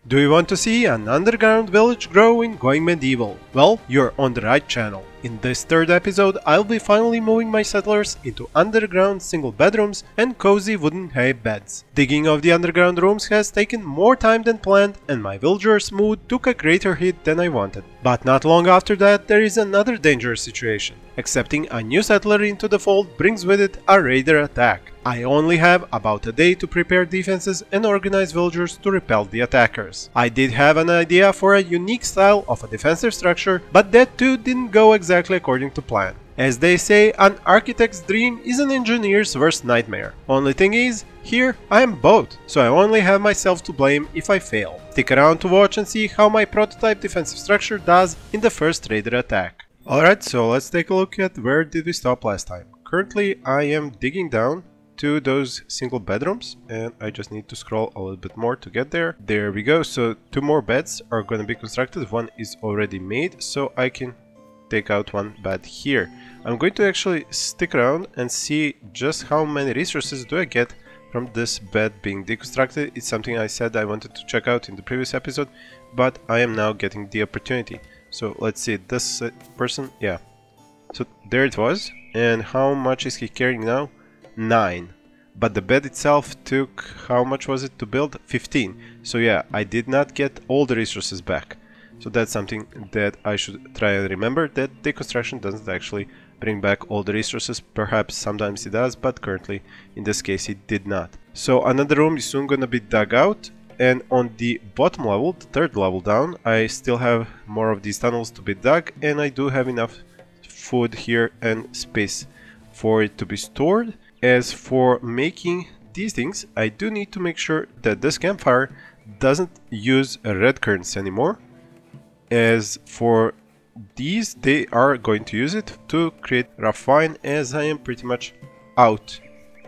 Do you want to see an underground village grow in Going Medieval? Well, you're on the right channel. In this third episode, I'll be finally moving my settlers into underground single bedrooms and cozy wooden hay beds. Digging of the underground rooms has taken more time than planned, and my villagers' mood took a greater hit than I wanted. But not long after that, there is another dangerous situation. Accepting a new settler into the fold brings with it a raider attack. I only have about a day to prepare defenses and organize villagers to repel the attackers. I did have an idea for a unique style of a defensive structure, but that too didn't go exactly according to plan. As they say, an architect's dream is an engineer's worst nightmare. Only thing is, here I am both, so I only have myself to blame if I fail. Stick around to watch and see how my prototype defensive structure does in the first raider attack. Alright, so let's take a look at where did we stop last time. Currently I am digging down to those single bedrooms, and I just need to scroll a little bit more to get there. There we go. So 2 more beds are going to be constructed. One is already made, so I can take out one bed here. I'm going to actually stick around and see just how many resources do I get from this bed being deconstructed. It's something I said I wanted to check out in the previous episode, but I am now getting the opportunity. So let's see, this person, yeah. So there it was. And how much is he carrying now? 9. But the bed itself took, how much was it to build? 15. So yeah, I did not get all the resources back. So that's something that I should try and remember, that deconstruction doesn't actually bring back all the resources. Perhaps sometimes it does, but currently in this case it did not. So another room is soon gonna be dug out, and on the bottom level, the third level down, I still have more of these tunnels to be dug, and I do have enough food here and space for it to be stored. As for making these things, I do need to make sure that this campfire doesn't use red currants anymore. As for these, they are going to use it to create rough wine, as I am pretty much out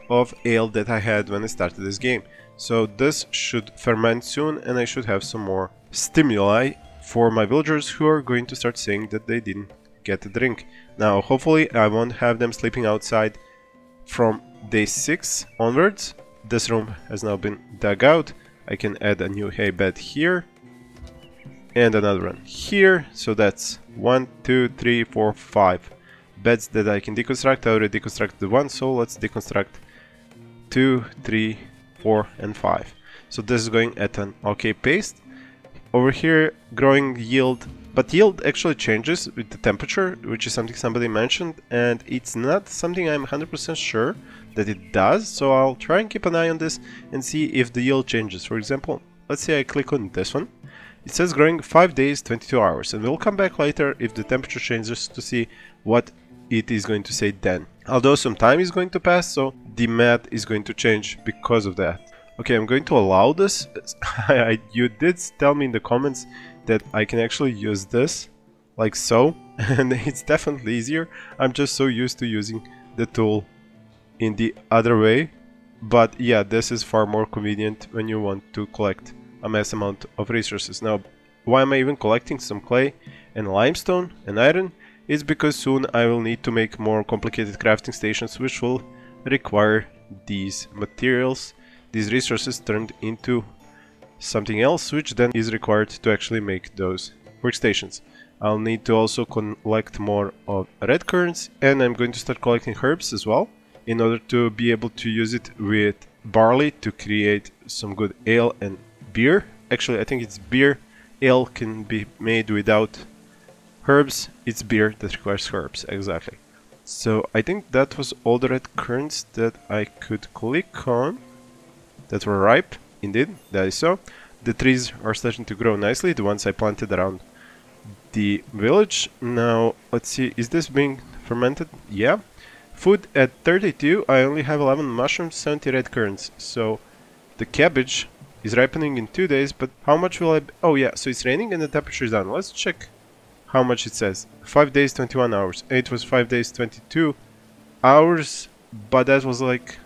of ale that I had when I started this game. So this should ferment soon, and I should have some more stimuli for my villagers who are going to start saying that they didn't get a drink. Now hopefully I won't have them sleeping outside from day 6 onwards. This room has now been dug out. I can add a new hay bed here and another one here. So that's 1, 2, 3, 4, 5 beds that I can deconstruct. I already deconstructed one, so let's deconstruct 2, 3, 4 and 5. So this is going at an okay pace. Over here, growing yield, but yield actually changes with the temperature, which is something somebody mentioned, and it's not something I'm 100% sure that it does, so I'll try and keep an eye on this and see if the yield changes. For example, let's say I click on this one. It says growing 5 days, 22 hours, and we'll come back later if the temperature changes to see what it is going to say then. Although some time is going to pass, so the math is going to change because of that. Okay, I'm going to allow this. You did tell me in the comments that I can actually use this like so, and it's definitely easier. I'm just so used to using the tool in the other way, but yeah, this is far more convenient when you want to collect a mass amount of resources. Now, why am I even collecting some clay and limestone and iron? It's because soon I will need to make more complicated crafting stations, which will require these materials, these resources turned into something else, which then is required to actually make those workstations. I'll need to also collect more of red currants, and I'm going to start collecting herbs as well in order to be able to use it with barley to create some good ale and beer. Actually, I think it's beer. Ale can be made without herbs. It's beer that requires herbs, exactly. So I think that was all the red currants that I could click on that were ripe. Indeed, that is so. The trees are starting to grow nicely, the ones I planted around the village. Now, let's see, is this being fermented? Yeah. Food at 32, I only have 11 mushrooms, 70 red currants. So, the cabbage is ripening in 2 days, but how much will I... Oh yeah, so it's raining and the temperature is down. Let's check how much it says. 5 days, 21 hours. It was 5 days, 22 hours, but that was like...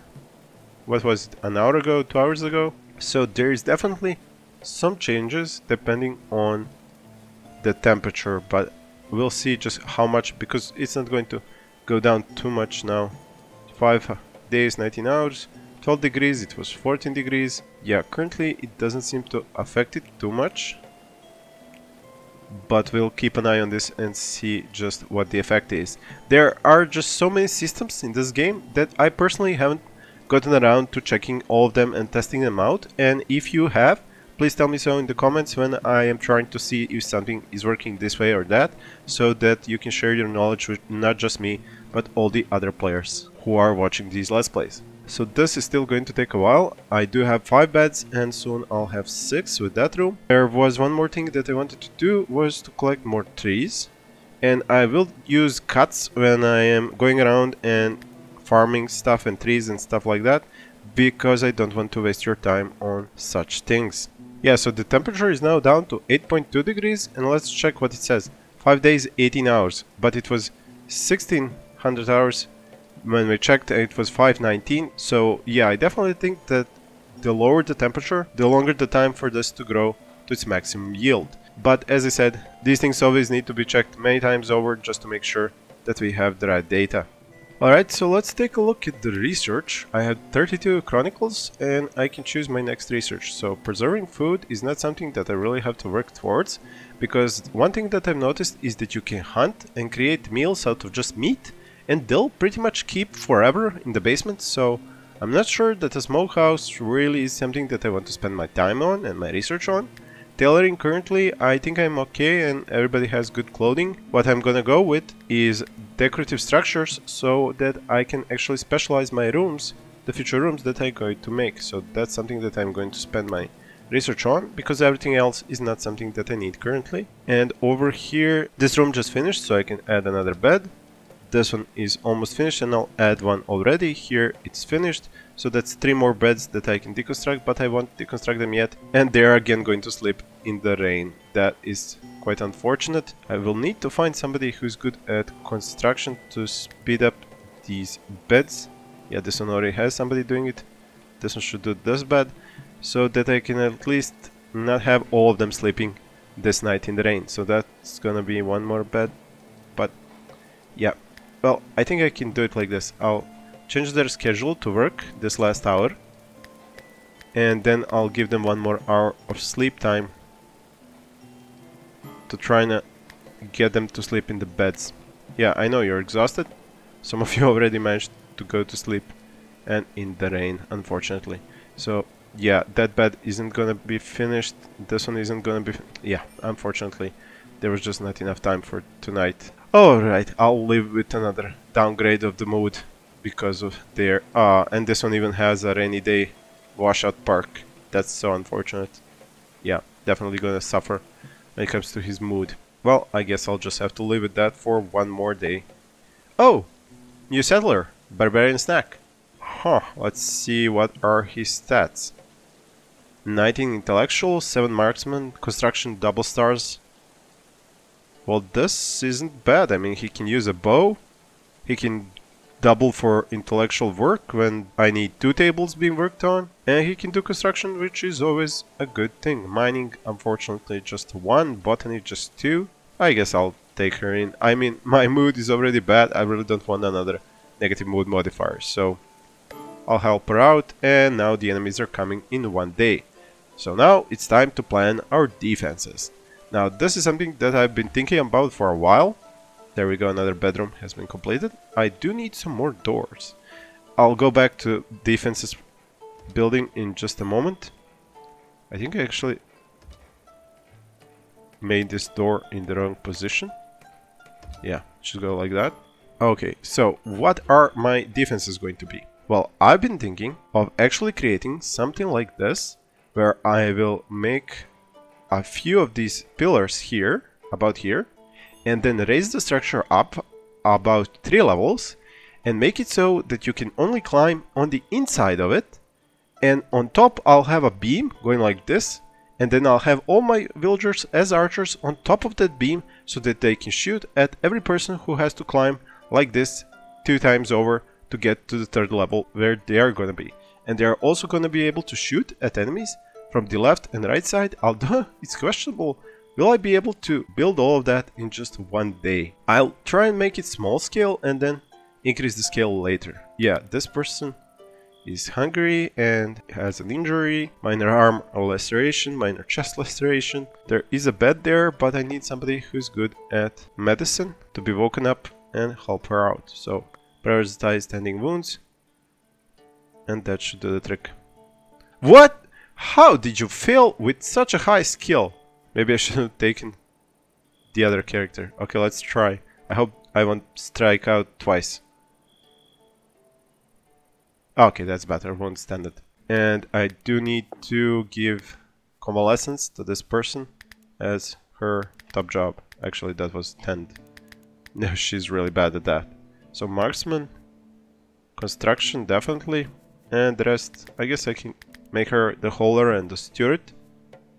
What was it? An hour ago? 2 hours ago? So there is definitely some changes depending on the temperature, but we'll see just how much, because it's not going to go down too much now. 5 days, 19 hours, 12 degrees, it was 14 degrees. Yeah, currently it doesn't seem to affect it too much. But we'll keep an eye on this and see just what the effect is. There are just so many systems in this game that I personally haven't gotten around to checking all of them and testing them out. And if you have, please tell me so in the comments when I am trying to see if something is working this way or that, so that you can share your knowledge with not just me, but all the other players who are watching these Let's Plays. So this is still going to take a while. I do have 5 beds and soon I'll have 6 with that room. There was one more thing that I wanted to do, was to collect more trees. And I will use cuts when I am going around and farming stuff and trees and stuff like that, because I don't want to waste your time on such things. Yeah, so the temperature is now down to 8.2 degrees, and let's check what it says. 5 days, 18 hours, but it was 1600 hours when we checked. It was 519. So yeah, I definitely think that the lower the temperature, the longer the time for this to grow to its maximum yield. But as I said, these things always need to be checked many times over just to make sure that we have the right data. Alright, so let's take a look at the research. I had 32 chronicles and I can choose my next research. So preserving food is not something that I really have to work towards, because one thing that I've noticed is that you can hunt and create meals out of just meat, and they'll pretty much keep forever in the basement. So I'm not sure that a smokehouse really is something that I want to spend my time on and my research on. Tailoring currently, I think I'm okay and everybody has good clothing. What I'm gonna go with is decorative structures, so that I can actually specialize my rooms, the future rooms that I'm going to make. So that's something that I'm going to spend my research on, because everything else is not something that I need currently. And over here, this room just finished, so I can add another bed. This one is almost finished and I'll add one already. Here it's finished, so that's 3 more beds that I can deconstruct, but I won't deconstruct them yet. And they're again going to sleep in the rain. That is quite unfortunate. I will need to find somebody who's good at construction to speed up these beds. Yeah, this one already has somebody doing it. This one should do this bed, so that I can at least not have all of them sleeping this night in the rain. So that's gonna be 1 more bed. But yeah, well, I think I can do it like this. I'll change their schedule to work this last hour, and then I'll give them 1 more hour of sleep time to try and get them to sleep in the beds. Yeah, I know you're exhausted. Some of you already managed to go to sleep, and in the rain, unfortunately. So yeah, that bed isn't gonna be finished. This one isn't gonna be... yeah, unfortunately, there was just not enough time for tonight. Alright, I'll live with another downgrade of the mood because of their... and this one even has a rainy day washout park. That's so unfortunate. Yeah, definitely gonna suffer when it comes to his mood. Well, I guess I'll just have to live with that for 1 more day. Oh! New settler! Barbarian snack! Huh, let's see what are his stats. 19 intellectual, 7 marksman, construction double stars. Well, this isn't bad. I mean, he can use a bow. He can double for intellectual work when I need 2 tables being worked on. And he can do construction, which is always a good thing. Mining, unfortunately, just 1. Botany, just 2. I guess I'll take her in. I mean, my mood is already bad. I really don't want another negative mood modifier. So I'll help her out. And now the enemies are coming in 1 day. So now it's time to plan our defenses. Now, this is something that I've been thinking about for a while. There we go, another bedroom has been completed. I do need some more doors. I'll go back to defenses building in just a moment. I think I actually made this door in the wrong position. Yeah, should go like that. Okay, so what are my defenses going to be? Well, I've been thinking of actually creating something like this, where I will make a few of these pillars here, about here, and then raise the structure up about 3 levels and make it so that you can only climb on the inside of it, and on top I'll have a beam going like this, and then I'll have all my villagers as archers on top of that beam so that they can shoot at every person who has to climb like this 2 times over to get to the 3rd level where they are gonna be. And they are also gonna be able to shoot at enemies from the left and right side, although it's questionable, will I be able to build all of that in just 1 day? I'll try and make it small scale and then increase the scale later. Yeah, this person is hungry and has an injury, minor arm laceration, minor chest laceration. There is a bed there, but I need somebody who's good at medicine to be woken up and help her out. So prioritize standing wounds, and that should do the trick. What? How did you fail with such a high skill? Maybe I should have taken the other character. Okay, let's try. I hope I won't strike out twice. Okay, that's better. I won't stand it. And I do need to give convalescence to this person as her top job. Actually, that was tend. No, she's really bad at that. So marksman, construction definitely, and the rest, I guess I can make her the holder and the steward,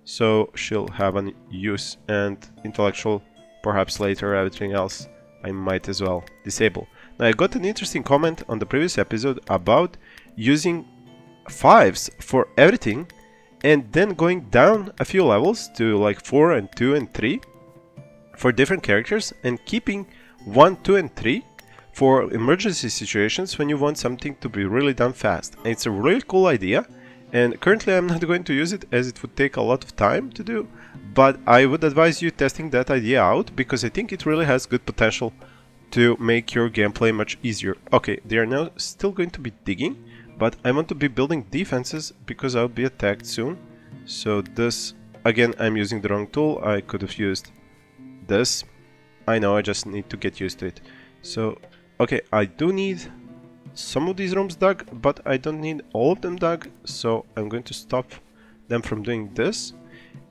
so she'll have an use, and intellectual perhaps later. Everything else I might as well disable. Now I got an interesting comment on the previous episode about using 5s for everything and then going down a few levels to like 4 and 2 and 3 for different characters and keeping 1, 2 and 3 for emergency situations when you want something to be really done fast. And it's a really cool idea, and currently I'm not going to use it as it would take a lot of time to do, but I would advise you testing that idea out because I think it really has good potential to make your gameplay much easier. Okay, they are now still going to be digging, but I want to be building defenses because I'll be attacked soon. So this, again, I'm using the wrong tool. I could have used this. I know, I just need to get used to it. So, okay, I do need some of these rooms dug, but I don't need all of them dug. So I'm going to stop them from doing this.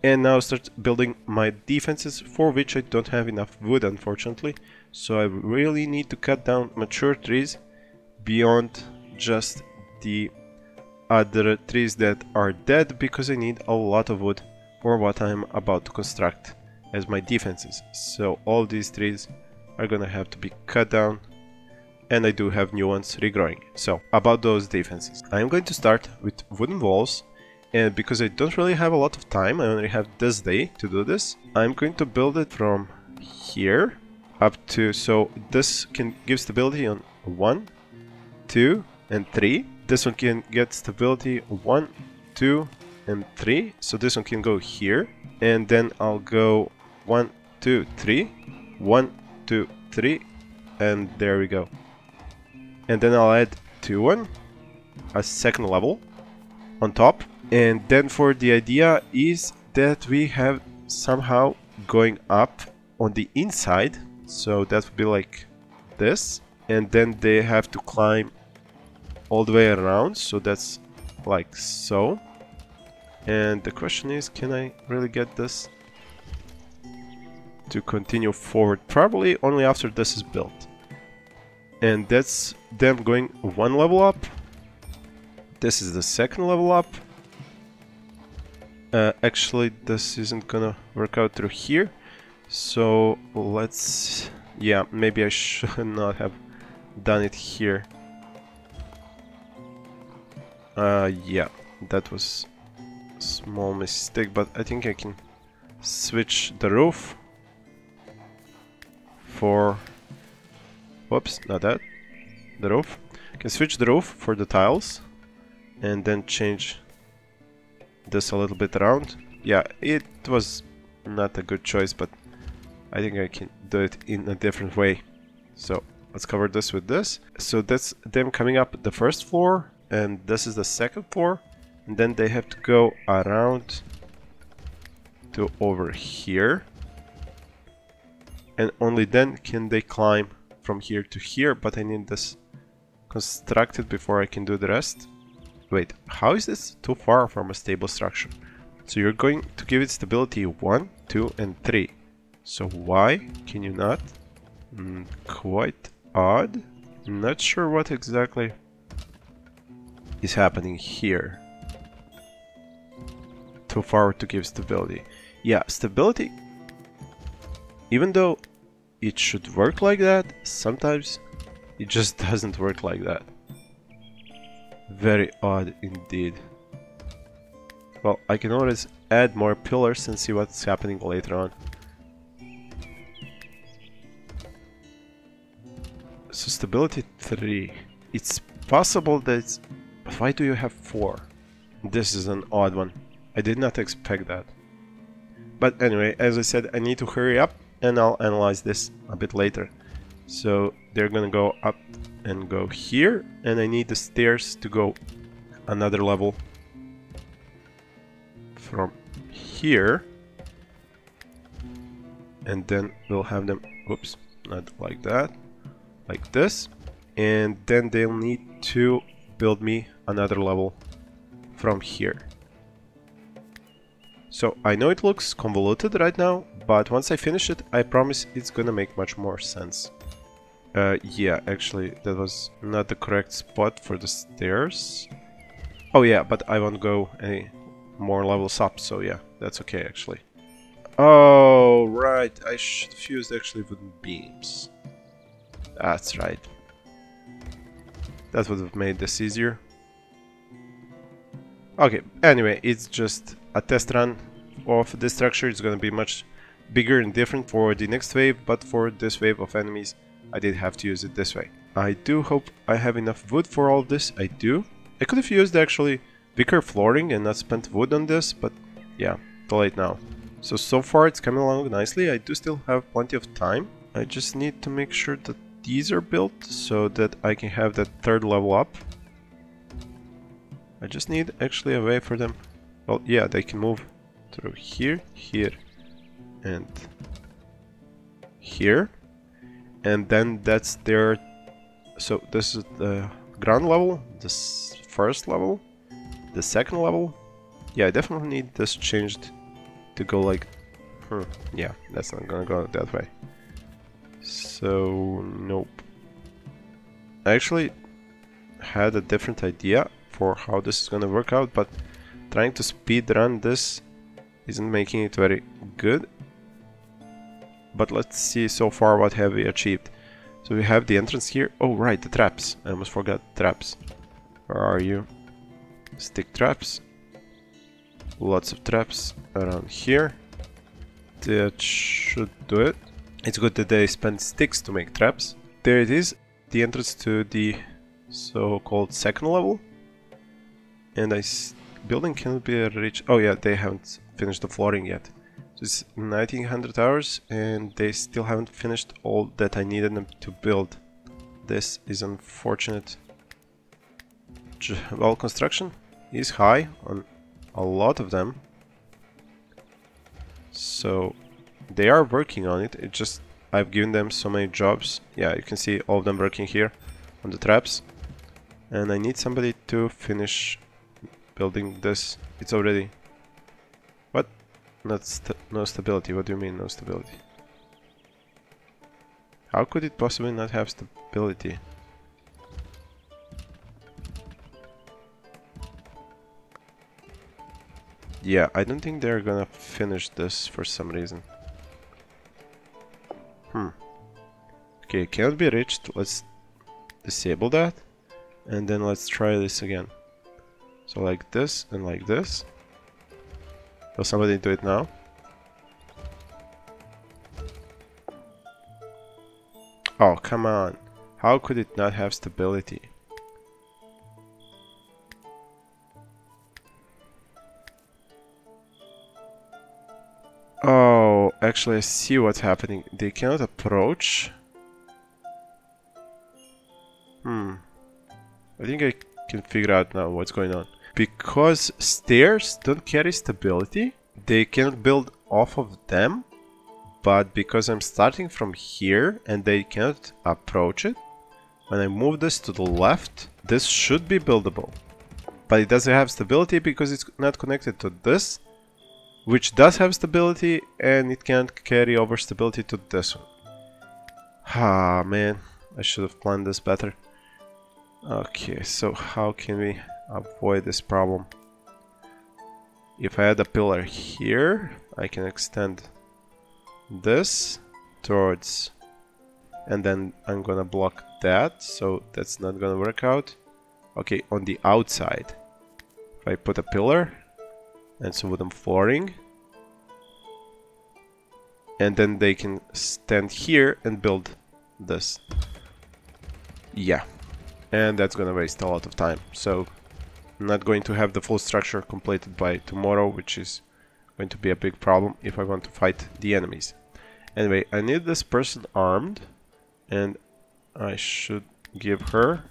And now start building my defenses, for which I don't have enough wood, unfortunately. So I really need to cut down mature trees beyond just the other trees that are dead, because I need a lot of wood for what I'm about to construct as my defenses. So all these trees are gonna have to be cut down, and I do have new ones regrowing. So about those defenses, I'm going to start with wooden walls. And because I don't really have a lot of time, I only have this day to do this, I'm going to build it from here up to, so this can give stability on 1, 2 and 3. This one can get stability 1, 2 and 3. So this one can go here, and then I'll go 1, 2, 3, 1, 2, 3, and there we go. And then I'll add 2 1, a second level on top. And then for the idea is that we have somehow going up on the inside, so that would be like this, and then they have to climb all the way around, so that's like so. And the question is, can I really get this to continue forward? Probably only after this is built. And that's them going 1 level up. This is the second level up. Actually, this isn't gonna work out through here, so let's, yeah, maybe I should not have done it here. Yeah, that was a small mistake, but I think I can switch the roof for, whoops, not that, the roof. I can switch the roof for the tiles and then change this a little bit around. Yeah, it was not a good choice, but I think I can do it in a different way. So let's cover this with this. So that's them coming up the first floor, and this is the second floor, and then they have to go around to over here, and only then can they climb from here to here. But I need this constructed before I can do the rest. Wait, how is this too far from a stable structure? So you're going to give it stability 1, 2 and 3. So why can you not? Quite odd. Not sure what exactly is happening here. Too far to give stability. Yeah, stability, even though it should work like that, sometimes it just doesn't work like that. Very odd indeed. Well, I can always add more pillars and see what's happening later on. So stability 3. It's possible that it's Why do you have 4? This is an odd one. I did not expect that. But anyway, as I said, I need to hurry up and I'll analyze this a bit later. So they're gonna go up and go here, and I need the stairs to go another level from here. And then we'll have them, oops, not like that, like this. And then they'll need to build me another level from here. So I know it looks convoluted right now, but once I finish it, I promise it's gonna make much more sense. Yeah, actually, that was not the correct spot for the stairs. Oh yeah, but I won't go any more levels up, so yeah, that's okay actually. Oh, right, I should have used actually wooden beams. That's right. That would have made this easier. Okay, anyway, it's just a test run of this structure. It's gonna be much bigger and different for the next wave, but for this wave of enemies, I did have to use it this way. I do hope I have enough wood for all of this. I do. I could have used actually wicker flooring and not spent wood on this, but yeah, too late now. So far it's coming along nicely. I do still have plenty of time. I just need to make sure that these are built so that I can have that third level up. I just need actually a way for them. Well, yeah, they can move through here, here, and here. And then that's their... So this is the ground level, this first level, the second level. Yeah, I definitely need this changed to go like... yeah, that's not gonna go that way. So, nope. I actually had a different idea for how this is gonna work out, but trying to speed run this isn't making it very good. But let's see so far what have we achieved. So we have the entrance here. Oh right, the traps. I almost forgot traps. Where are you? Stick traps. Lots of traps around here. That should do it. It's good that they spent sticks to make traps. There it is, the entrance to the so-called second level. And building cannot be reached. Oh yeah, they haven't finished the flooring yet. So it's 1900 hours and they still haven't finished all that I needed them to build. This is unfortunate. Well, construction is high on a lot of them. So they are working on it. It just, I've given them so many jobs. Yeah, you can see all of them working here on the traps. And I need somebody to finish building this. It's already... What? No stability. What do you mean no stability? How could it possibly not have stability? Yeah, I don't think they're gonna finish this for some reason. Okay, cannot be reached. Let's disable that. And then let's try this again. So like this and like this. Will somebody do it now? Oh, come on. How could it not have stability? Oh, actually I see what's happening. They cannot approach. I think I can figure out now what's going on. Because stairs don't carry stability, they cannot build off of them. But because I'm starting from here and they cannot approach it, when I move this to the left, this should be buildable. But it doesn't have stability because it's not connected to this, which does have stability, and it can't carry over stability to this one. Ah, man, I should have planned this better. Okay, so how can we avoid this problem? If I add a pillar here, I can extend this towards, and then I'm gonna block that, so that's not gonna work out. Okay, on the outside, if I put a pillar and some wooden flooring, and then they can stand here and build this. Yeah, and that's gonna waste a lot of time, so not going to have the full structure completed by tomorrow, which is going to be a big problem if I want to fight the enemies. Anyway, I need this person armed, and I should give her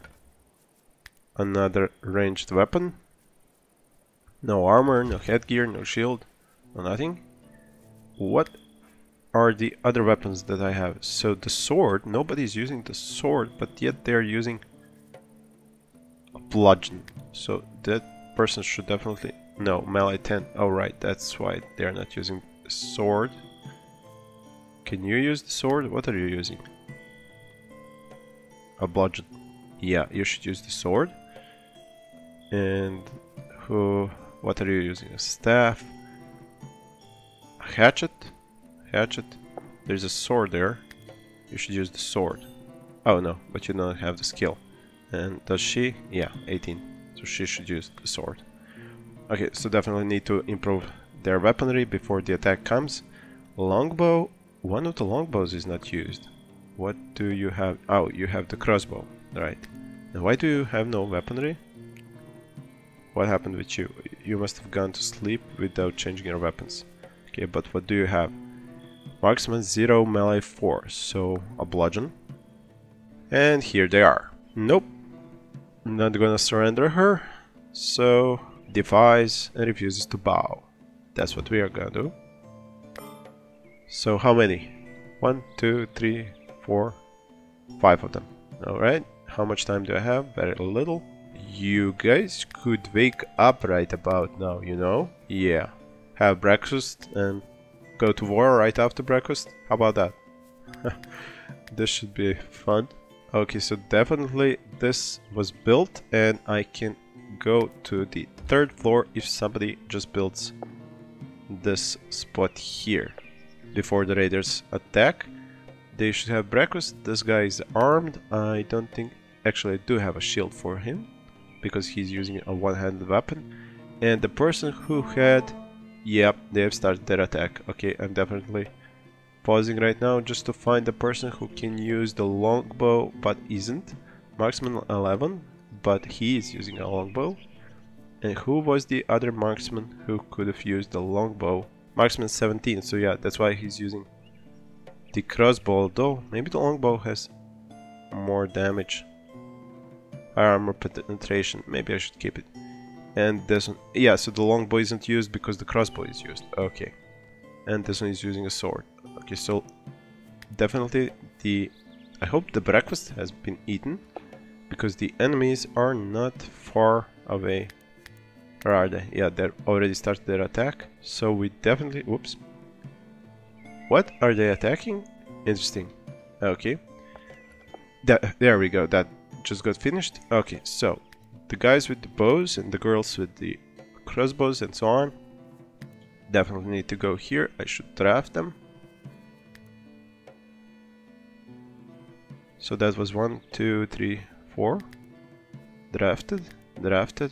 another ranged weapon. No armor, no headgear, no shield, no nothing. What are the other weapons that I have? So the sword, nobody's using the sword, but yet they're using a bludgeon. So that person should definitely... No, melee 10. Oh right, that's why they're not using the sword. Can you use the sword? What are you using? A bludgeon. Yeah, you should use the sword. And what are you using? A staff? A hatchet? Hatchet. There's a sword there. You should use the sword. Oh no, but you don't have the skill. And does she? Yeah, 18. So she should use the sword. Okay, so definitely need to improve their weaponry before the attack comes. Longbow. One of the longbows is not used. What do you have? Oh, you have the crossbow. Right. And why do you have no weaponry? What happened with you? You must have gone to sleep without changing your weapons. Okay, but what do you have? Marksman 0, melee 4, so a bludgeon. And here they are. Nope. Not gonna surrender her. So, defies and refuses to bow. That's what we are gonna do. So how many? 1, 2, 3, 4, 5 of them. Alright, how much time do I have? Very little. You guys could wake up right about now, you know? Yeah. Have breakfast and go to war right after breakfast. How about that? This should be fun. Okay, so definitely this was built and I can go to the 3rd floor if somebody just builds this spot here. Before the raiders attack, they should have breakfast. This guy is armed. I don't think... Actually, I do have a shield for him because he's using a one-handed weapon. And the person who had... Yep, they have started their attack. Okay, I'm definitely pausing right now just to find the person who can use the longbow but isn't. Marksman 11, but he is using a longbow. And who was the other marksman who could have used the longbow? Marksman 17, so yeah, that's why he's using the crossbow, though maybe the longbow has more damage. Armor penetration, maybe I should keep it. And this one, yeah, so the longbow isn't used because the crossbow is used. Okay. And this one is using a sword. Okay, so definitely I hope the breakfast has been eaten because the enemies are not far away. Where are they? Yeah, they already started their attack. So we definitely... Whoops. What? Are they attacking? Interesting. Okay. There we go. That just got finished. Okay, so the guys with the bows and the girls with the crossbows and so on definitely need to go here. I should draft them. So that was 1, 2, 3, 4. Drafted. Drafted.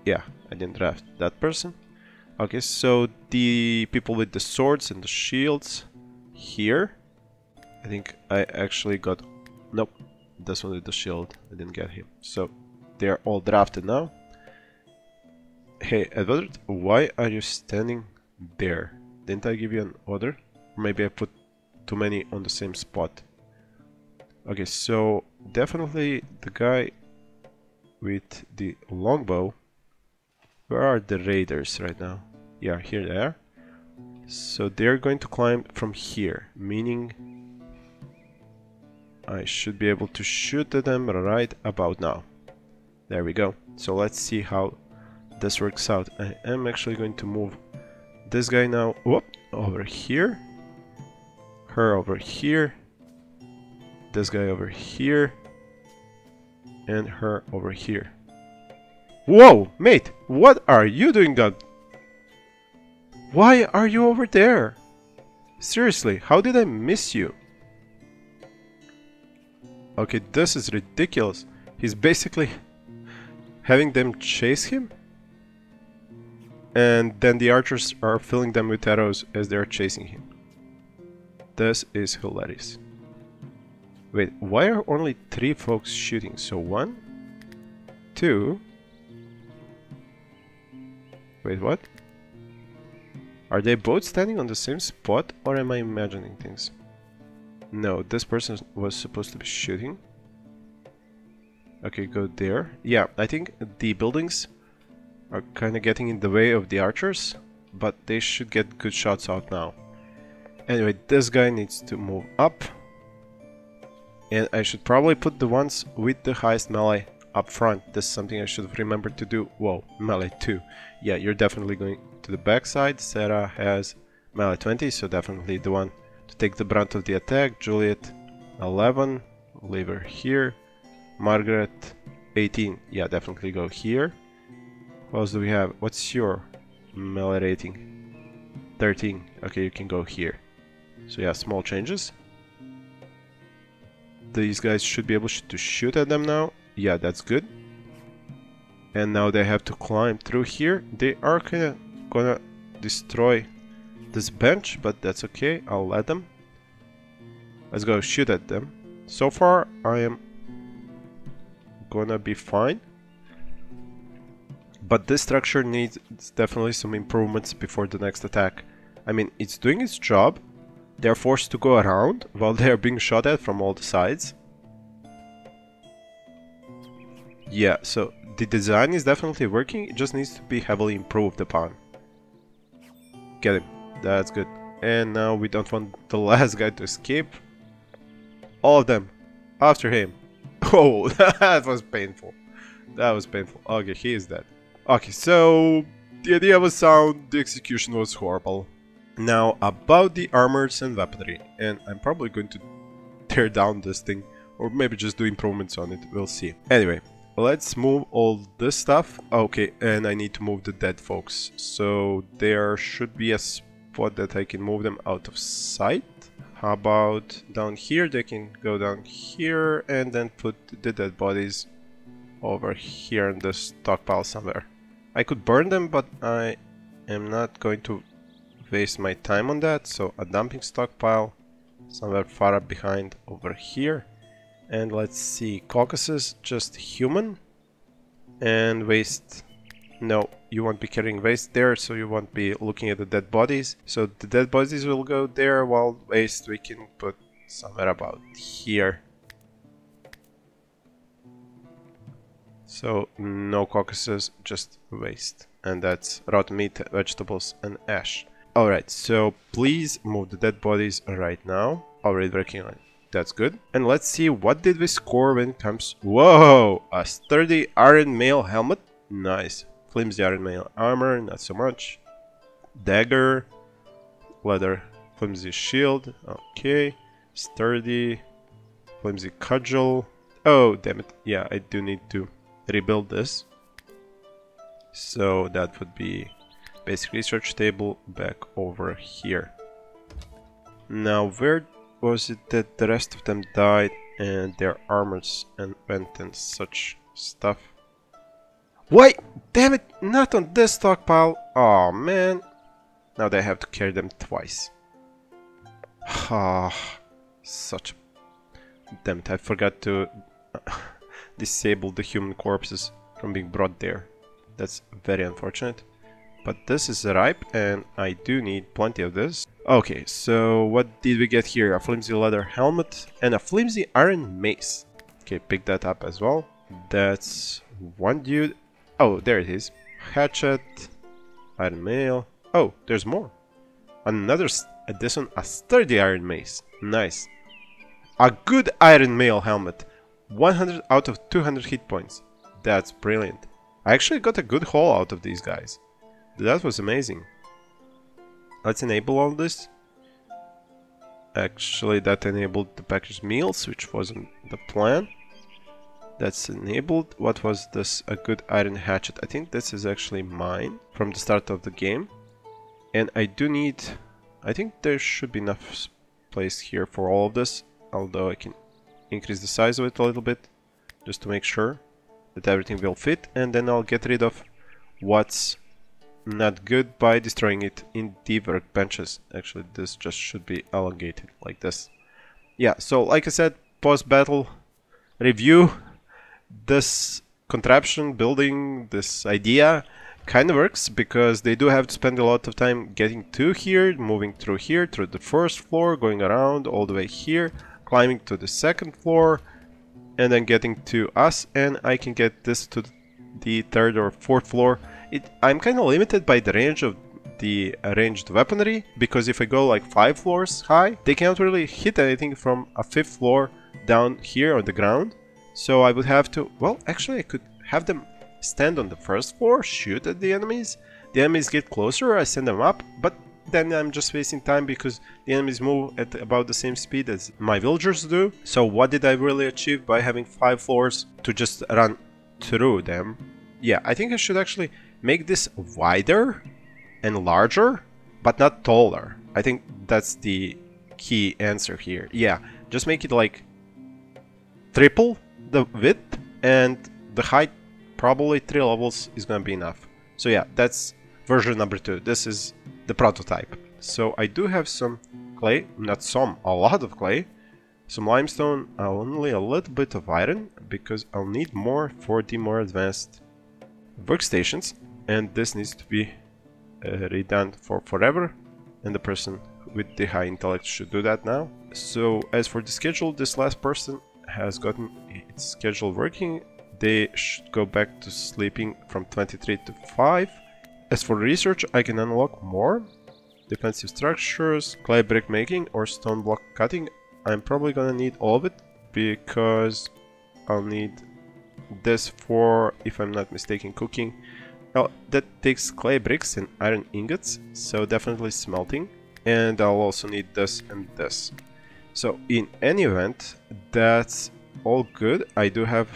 Yeah, I didn't draft that person. Okay, so the people with the swords and the shields here. I think I actually got... Nope, this one with the shield. I didn't get him. So they are all drafted now. Hey, Edward, why are you standing there? Didn't I give you an order? Or maybe I put too many on the same spot. Okay, so definitely the guy with the longbow. Where are the raiders right now? Yeah, here they are. So they're going to climb from here, meaning I should be able to shoot at them right about now. There we go. So let's see how this works out. I am actually going to move this guy now over here, her over here, this guy over here, and her over here. Whoa, mate, what are you doing, God? Why are you over there? Seriously, how did I miss you? Okay, this is ridiculous. He's basically having them chase him, and then the archers are filling them with arrows as they're chasing him. This is hilarious. Wait, why are only 3 folks shooting? So 1, 2, Wait, what? Are they both standing on the same spot, or am I imagining things? No, this person was supposed to be shooting. Okay, go there. Yeah, I think the buildings are kind of getting in the way of the archers, but they should get good shots out now. Anyway, this guy needs to move up. And I should probably put the ones with the highest melee up front. This is something I should remember to do. Whoa, melee 2. Yeah, you're definitely going to the backside. Sarah has melee 20, so definitely the one to take the brunt of the attack. Juliet 11, leave her here. Margaret 18, yeah, definitely go here. What else do we have? What's your melee rating? 13, okay, you can go here. So yeah, small changes. These guys should be able to shoot at them now. Yeah, that's good. And now they have to climb through here. They are kinda gonna destroy this bench, but that's okay. I'll let them. Let's go shoot at them. So far, I am gonna be fine. But this structure needs definitely some improvements before the next attack. I mean, it's doing its job. They're forced to go around while they're being shot at from all the sides. Yeah, so the design is definitely working, it just needs to be heavily improved upon. Get him, that's good. And now we don't want the last guy to escape. All of them, after him. Oh, that was painful. That was painful. Okay, he is dead. Okay, so the idea was sound, the execution was horrible. Now about the armors and weaponry, and I'm probably going to tear down this thing, or maybe just do improvements on it, we'll see. Anyway, let's move all this stuff. Okay, and I need to move the dead folks, so there should be a spot that I can move them out of sight. How about down here? They can go down here and then put the dead bodies over here in the stockpile somewhere. I could burn them, but I am not going to waste my time on that, so a dumping stockpile somewhere far up behind over here. And let's see, Caucasus, just human, and waste. No, you won't be carrying waste there, so you won't be looking at the dead bodies. So the dead bodies will go there, while waste we can put somewhere about here. So no Caucasus, just waste. And that's rotten meat, vegetables, and ash. Alright, so please move the dead bodies right now. Already working on it. That's good. And let's see, what did we score when it comes... Whoa! A sturdy iron mail helmet. Nice. Flimsy iron mail armor, not so much. Dagger. Leather. Flimsy shield. Okay. Sturdy. Flimsy cudgel. Oh, damn it. Yeah, I do need to rebuild this. So that would be... basic research table back over here. Now where was it that the rest of them died and their armors and went and such stuff? Why? Damn it! Not on this stockpile! Oh man! Now they have to carry them twice. Ah, such... Damn it, I forgot to disable the human corpses from being brought there. That's very unfortunate. But this is ripe, and I do need plenty of this. Okay, so what did we get here? A flimsy leather helmet and a flimsy iron mace. Okay, pick that up as well. That's one dude. Oh, there it is. Hatchet, iron mail. Oh, there's more. Another addition, a sturdy iron mace. Nice. A good iron mail helmet. 100 out of 200 hit points. That's brilliant. I actually got a good haul out of these guys. That was amazing. Let's enable all this. Actually, that enabled the packaged meals, which wasn't the plan. That's enabled. What was this? A good iron hatchet. I think this is actually mine from the start of the game. And I do need... I think there should be enough place here for all of this. Although I can increase the size of it a little bit. Just to make sure that everything will fit. And then I'll get rid of what's not good by destroying it in the workbenches. Actually, this just should be elongated like this. Yeah, so like I said, post-battle review. This contraption, building, this idea kind of works because they do have to spend a lot of time getting to here, moving through here, through the first floor, going around all the way here, climbing to the second floor, and then getting to us, and I can get this to the third or fourth floor. I'm kind of limited by the range of the ranged weaponry, because if I go like 5 floors high, they cannot really hit anything from a 5th floor down here on the ground. So I would have to, well, actually I could have them stand on the first floor, shoot at the enemies get closer, I send them up, but then I'm just wasting time because the enemies move at about the same speed as my villagers do. So what did I really achieve by having 5 floors to just run through them? Yeah, I think I should actually make this wider and larger, but not taller. I think that's the key answer here. Yeah, just make it like triple the width, and the height, probably 3 levels is gonna be enough. So yeah, that's version number 2. This is the prototype. So I do have some clay, not some, a lot of clay, some limestone, only a little bit of iron, because I'll need more for the more advanced workstations, and this needs to be redone for forever, and the person with the high intellect should do that now. So as for the schedule, this last person has gotten its schedule working. They should go back to sleeping from 23 to 5. As for research, I can unlock more defensive structures, clay brick making, or stone block cutting. I'm probably gonna need all of it, because I'll need this for, if I'm not mistaken, cooking. Well, that takes clay bricks and iron ingots, so definitely smelting. And I'll also need this and this. So in any event, that's all good. I do have...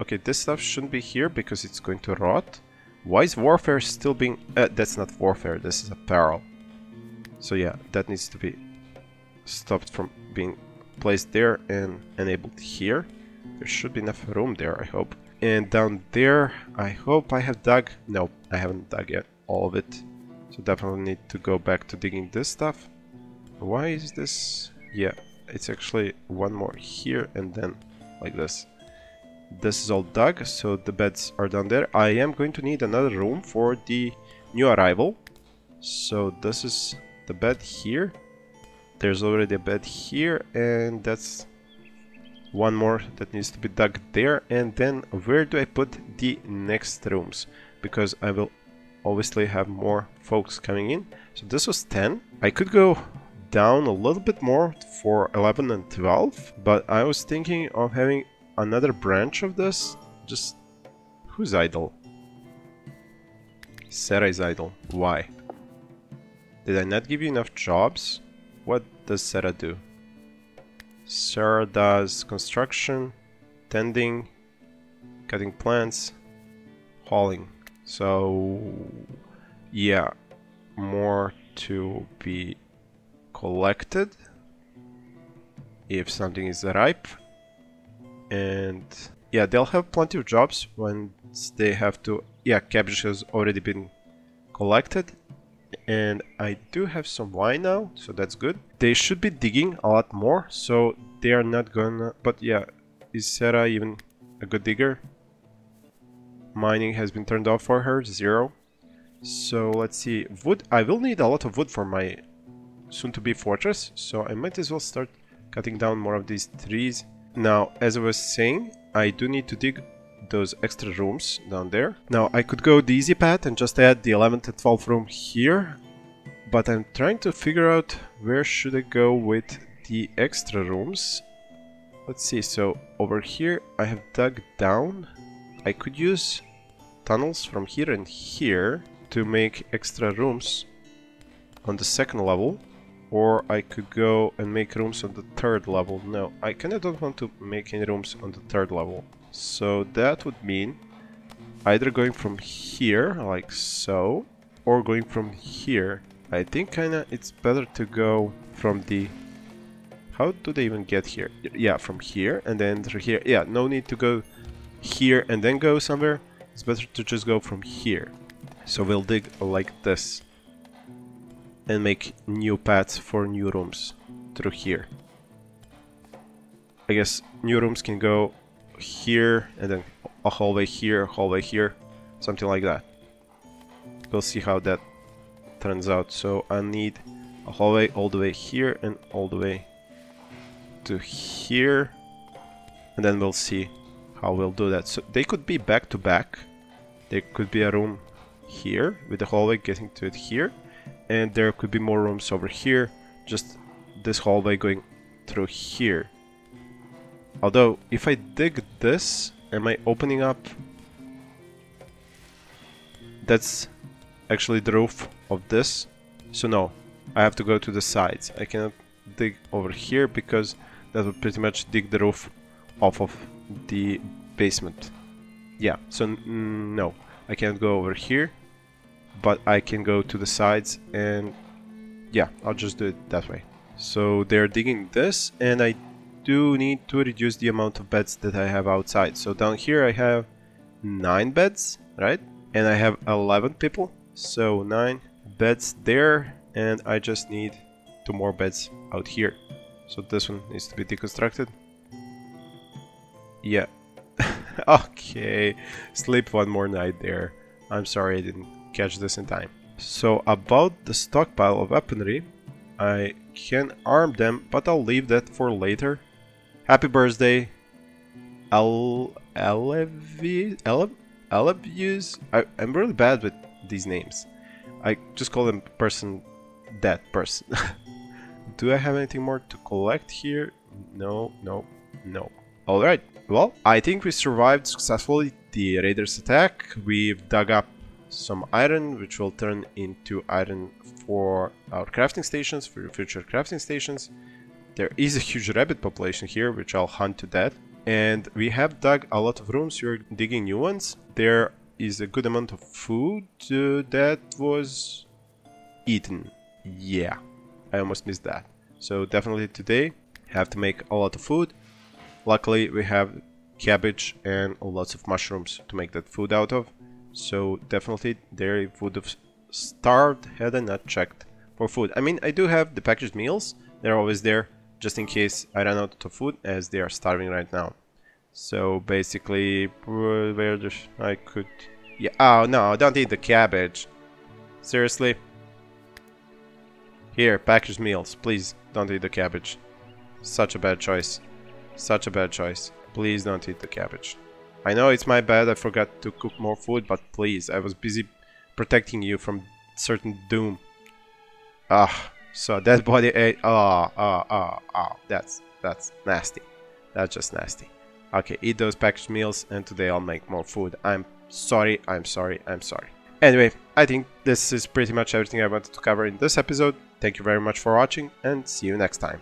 Okay, this stuff shouldn't be here because it's going to rot. Why is warfare still being... that's not warfare, this is apparel. So yeah, that needs to be stopped from being placed there and enabled here. There should be enough room there, I hope. And down there, I hope I have dug... No, I haven't dug yet all of it. So definitely need to go back to digging this stuff. Why is this... Yeah, it's actually one more here and then like this. This is all dug, so the beds are down there. I am going to need another room for the new arrival. So this is the bed here. There's already a bed here, and that's one more that needs to be dug there. And then where do I put the next rooms? Because I will obviously have more folks coming in. So this was 10. I could go down a little bit more for 11 and 12, but I was thinking of having another branch of this. Just... Who's idle? Sarah is idle. Why? Did I not give you enough jobs? What does Sarah do? Sarah does construction, tending, cutting plants, hauling. So yeah, more to be collected if something is ripe. And yeah, they'll have plenty of jobs once they have to... Yeah, cabbage has already been collected. And I do have some wine now, so that's good. They should be digging a lot more, so they are not gonna... But yeah, is Sarah even a good digger? Mining has been turned off for her, 0. So let's see, wood. I will need a lot of wood for my soon-to-be fortress, so I might as well start cutting down more of these trees. Now, as I was saying, I do need to dig those extra rooms down there. Now, I could go the easy path and just add the 11th and 12th room here, but I'm trying to figure out where should I go with the extra rooms. Let's see, so over here I have dug down. I could use tunnels from here and here to make extra rooms on the 2nd level, or I could go and make rooms on the 3rd level. No, I kinda don't want to make any rooms on the 3rd level. So that would mean either going from here, like so, or going from here. I think kinda it's better to go from the... How do they even get here? Yeah, from here and then through here. Yeah, no need to go here and then go somewhere. It's better to just go from here. So we'll dig like this and make new paths for new rooms through here. I guess new rooms can go here and then a hallway here, something like that. we'll see how that turns out. So I need a hallway all the way here and all the way to here, and then we'll see how we'll do that. So they could be back to back. There could be a room here with the hallway getting to it here, and there could be more rooms over here, just this hallway going through here. Although if I dig this, am I opening up? That's actually the roof of this, so no, I have to go to the sides. I cannot dig over here because that would pretty much dig the roof off of the basement. Yeah, so no, I can't go over here, but I can go to the sides, and yeah, I'll just do it that way. So they're digging this, and I do need to reduce the amount of beds that I have outside. So down here I have 9 beds, right? And I have 11 people, so 9 beds there, and I just need 2 more beds out here. So this one needs to be deconstructed. Yeah. Okay, sleep one more night there. I'm sorry I didn't catch this in time. So about the stockpile of weaponry, I can arm them, but I'll leave that for later. Happy birthday, Elevius. I'm really bad with these names. I just call them that person. Do I have anything more to collect here? No, no, no. Alright, well, I think we survived successfully the raiders' attack. We've dug up some iron, which will turn into iron for our crafting stations, for future crafting stations. There is a huge rabbit population here, which I'll hunt to death. And we have dug a lot of rooms. We're digging new ones. There is a good amount of food that was eaten. Yeah, I almost missed that. So definitely today have to make a lot of food. Luckily we have cabbage and lots of mushrooms to make that food out of. So definitely they would have starved had I not checked for food. I mean, I do have the packaged meals. They're always there just in case I run out of food, as they are starving right now. So basically, where I could... Yeah, oh no, don't eat the cabbage. Seriously? Here, packaged meals. Please, don't eat the cabbage. Such a bad choice. Such a bad choice. Please don't eat the cabbage. I know it's my bad, I forgot to cook more food, but please, I was busy protecting you from certain doom. Ah, so that body ate... That's nasty. That's just nasty. Okay, eat those packaged meals, and today I'll make more food. I'm sorry, I'm sorry, I'm sorry. Anyway, I think this is pretty much everything I wanted to cover in this episode. Thank you very much for watching, and see you next time.